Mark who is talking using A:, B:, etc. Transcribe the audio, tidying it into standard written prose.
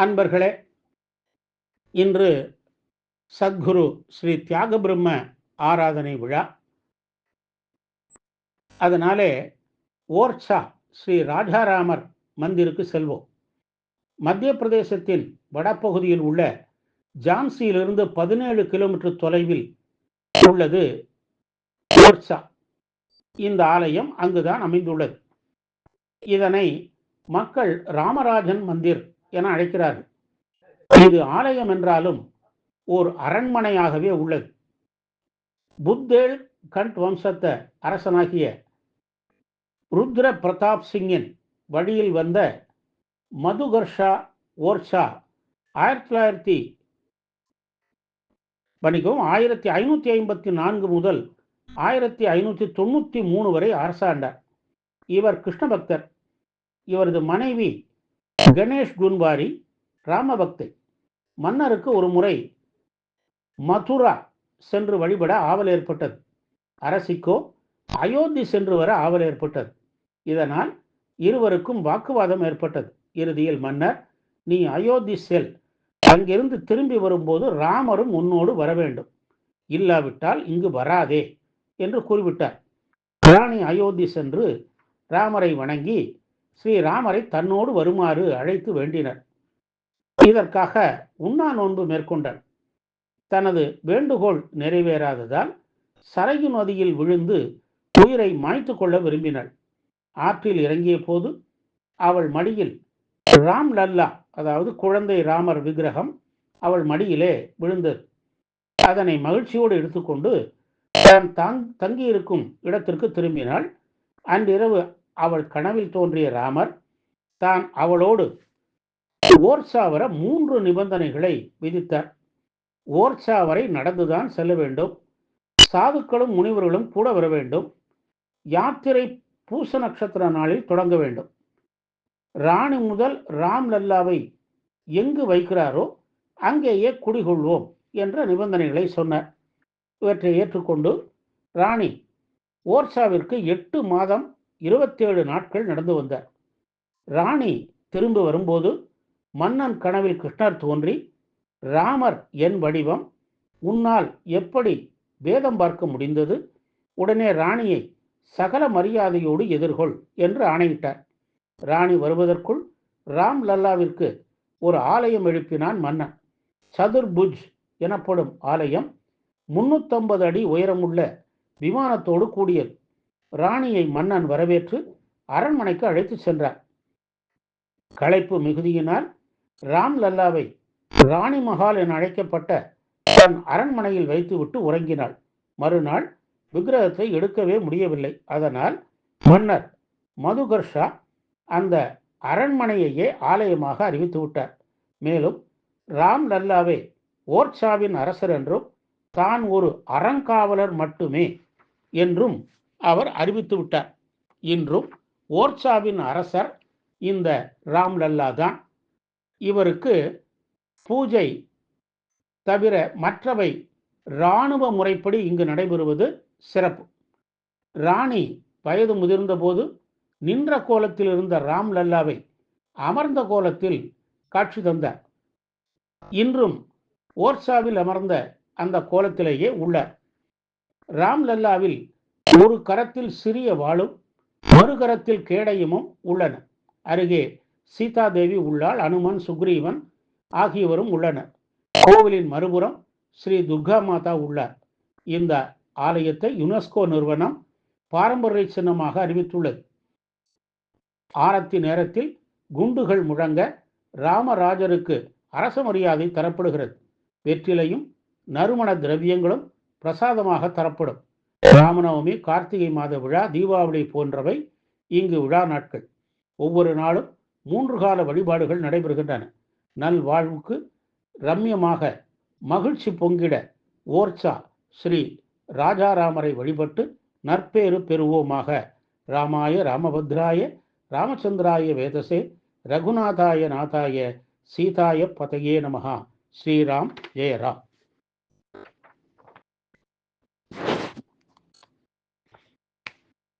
A: அன்பர்களே, இன்று சத்குரு ஸ்ரீ தியாக பிரம்ம ஆராதனை விழா. அதனாலே ஓர்ச்சா ஸ்ரீ ராஜாராமர் மந்திருக்கு செல்வோம். மத்திய பிரதேசத்தின் வடப்பகுதியில் உள்ள ஜான்சியிலிருந்து 17 கிலோமீட்டர் தொலைவில் உள்ளது ஓர்ச்சா. இந்த ஆலயம் அங்குதான் அமைந்துள்ளது. இதனை மக்கள் ராமராஜன் மந்திர் என அழைக்கிறார்கள். இது ஆலயம் என்றாலும் ஓர் அரண்மனையாகவே உள்ளது. புத்தேல் கண்ட் வம்சத்த அரசனாகிய ருத்ர பிரதாப் சிங்கின் வழியில் வந்த மதுகர்ஷா ஓர்ச்சா 1554 முதல் 1593 வரை அரசாண்டார். இவர் கிருஷ்ண பக்தர். இவரது மனைவி கணேஷ் குன்வாரி ராமபக்தை. மன்னருக்கு ஒரு முறை மதுரா சென்று வழிபட ஆவல் ஏற்பட்டது. அரசிக்கோ அயோத்தி சென்று வர ஆவல் ஏற்பட்டது. இதனால் இருவருக்கும் வாக்குவாதம் ஏற்பட்டது. இறுதியில் மன்னர், நீ அயோத்தி செல், அங்கிருந்து திரும்பி வரும்போது ராமரும் உன்னோடு வர வேண்டும், இல்லாவிட்டால் இங்கு வராதே என்று கூறிவிட்டார். ராணி அயோத்தி சென்று ராமரை வணங்கி ஸ்ரீராமரை தன்னோடு வருமாறு அழைத்து வேண்டினர். இதற்காக உண்ணா நோன்பு மேற்கொண்டார். தனது வேண்டுகோள் நிறைவேறாததால் சரயு நதியில் விழுந்து உயிரை மாய்த்து கொள்ள விரும்பினாள். ஆற்றில் இறங்கிய போது அவள் மடியில் ராம் லல்லா, அதாவது குழந்தை ராமர் விக்கிரகம் அவள் மடியிலே விழுந்தது. அதனை மகிழ்ச்சியோடு எடுத்துக்கொண்டு தான் தங்கியிருக்கும் இடத்திற்கு திரும்பினாள். அன்றிரவு அவள் கனவில் தோன்றிய ராமர் தான் அவளோடு ஓர்ச்சா வர 3 நிபந்தனைகளை விதித்தார். ஓர்ச்சா வரை நடந்துதான் செல்ல வேண்டும். சாதுக்களும் முனிவர்களும் கூட வர வேண்டும். யாத்திரை பூச நட்சத்திர நாளில் தொடங்க வேண்டும். ராணி முதல் ராம் லல்லாவை எங்கு வைக்கிறாரோ அங்கேயே குடிகொள்வோம் என்ற நிபந்தனைகளை சொன்னார். இவற்றை ஏற்றுக்கொண்டு ராணி ஓர்ச்சாவிற்கு 8 மாதம் 27 நாட்கள் நடந்து வந்தார். ராணி திரும்பி வரும்போது மன்னன் கனவில் கிருஷ்ணர் தோன்றி, ராமர் என் வடிவம், உன்னால் எப்படி வேதம் பார்க்க முடிந்தது? உடனே ராணியை சகல மரியாதையோடு எதிர்கொள் என்று ஆணையிட்டார். ராணி வருவதற்குள் ராம் லல்லாவிற்கு ஒரு ஆலயம் எழுப்பினான் மன்னன். சதுர்புஜ் எனப்படும் ஆலயம் 350 அடி உயரமுள்ள விமானத்தோடு கூடியது. ராணியை மன்னன் வரவேற்று அரண்மனைக்கு அழைத்து சென்றார். களைப்பு மிகுதியினால் ராம் லல்லாவை ராணி மஹால் என அழைக்கப்பட்ட தன் அரண்மனையில் வைத்துவிட்டு உறங்கினாள். மறுநாள் விக்கிரகத்தை எடுக்கவே முடியவில்லை. அதனால் மன்னர் மதுகர்ஷா அந்த அரண்மனையையே ஆலயமாக அறிவித்து விட்டார். மேலும் ராம் லல்லாவை ஓர்ச்சாவின் அரசர் என்றும் தான் ஒரு அறங்காவலர் மட்டுமே என்றும் அவர் அறிவித்து விட்டார். இன்றும் ஓர்ச்சாவின் அரசர் இந்த ராம் லல்லா தான். இவருக்கு பூஜை தவிர மற்றவை இராணுவ முறைப்படி இங்கு நடைபெறுவது சிறப்பு. ராணி வயது முதிர்ந்த போது நின்ற கோலத்தில் இருந்த ராம் லல்லாவை அமர்ந்த கோலத்தில் காட்சி தந்தார். இன்றும் ஓர்ச்சாவில் அமர்ந்த அந்த கோலத்திலேயே உள்ளார். ராம் லல்லாவில் ஒரு கரத்தில் சிறிய வாளும் மறுகரத்தில் கேடயமும் உள்ளன. அருகே சீதா தேவி உள்ளாள். அனுமன், சுக்ரீவன் ஆகியோரும் உள்ளனர். கோவிலின் மறுபுறம் ஸ்ரீ துர்கா மாதா உள்ளார். இந்த ஆலயத்தை யுனெஸ்கோ நிறுவனம் பாரம்பரிய சின்னமாக அறிவித்துள்ளது. ஆரத்தி நேரத்தில் குண்டுகள் முழங்க ராமராஜருக்கு அரச மரியாதை தரப்படுகிறது. வெற்றிலையும் நறுமண திரவியங்களும் பிரசாதமாக தரப்படும். ராமநவமி, கார்த்திகை மாத விழா, தீபாவளி போன்றவை இங்கு விழா நாட்கள். ஒவ்வொரு நாளும் 3 கால வழிபாடுகள் நடைபெறுகின்றன. நல்வாழ்வுக்கு ரம்யமாக மகிழ்ச்சி பொங்கிட ஓர்ச்சா ஸ்ரீ ராஜாராமரை வழிபட்டு நற்பேறு பெறுவோமாக. ராமாய ராமபத்ராய ராமச்சந்திராய வேதசே ரகுநாதாய நாதாய சீதாய பதயே நமஹா. ஸ்ரீராம் ஜெயராம்.